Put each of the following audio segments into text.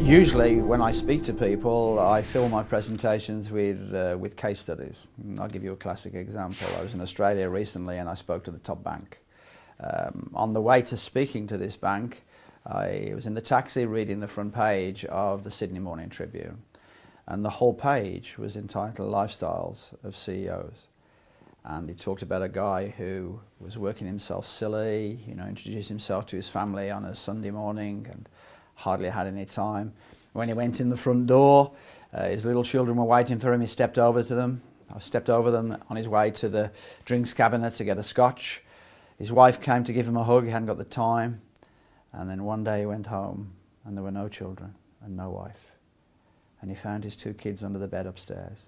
Usually when I speak to people, I fill my presentations with case studies. I'll give you a classic example. I was in Australia recently and I spoke to the top bank. On the way to speaking to this bank, I was in the taxi reading the front page of the Sydney Morning Tribune, and the whole page was entitled Lifestyles of CEOs. And he talked about a guy who was working himself silly, introduced himself to his family on a Sunday morning and hardly had any time. When he went in the front door, his little children were waiting for him. He stepped over to them. I stepped over them on his way to the drinks cabinet to get a scotch. His wife came to give him a hug. He hadn't got the time. And then one day he went home and there were no children and no wife. And he found his 2 kids under the bed upstairs.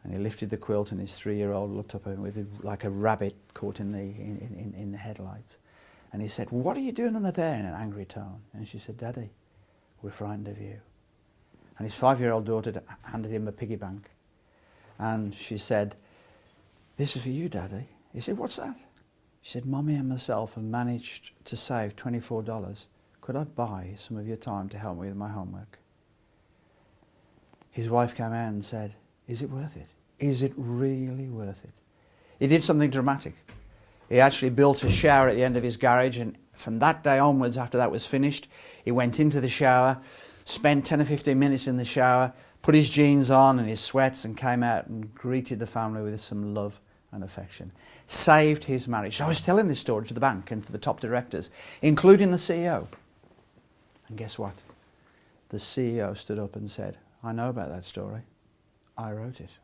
And he lifted the quilt and his 3-year-old looked up at him with like a rabbit caught in the headlights. And he said, "What are you doing under there?" in an angry tone. And she said, "Daddy, we're frightened of you." And his 5-year-old daughter handed him a piggy bank. And she said, "This is for you, Daddy." He said, "What's that?" She said, "Mommy and myself have managed to save $24. Could I buy some of your time to help me with my homework?" His wife came out and said, "Is it worth it? Is it really worth it?" He did something dramatic. He actually built a shower at the end of his garage, and from that day onwards, after that was finished, he went into the shower, spent 10 or 15 minutes in the shower, put his jeans on and his sweats and came out and greeted the family with some love and affection. Saved his marriage. So I was telling this story to the bank and to the top directors, including the CEO. And guess what? The CEO stood up and said, "I know about that story. I wrote it."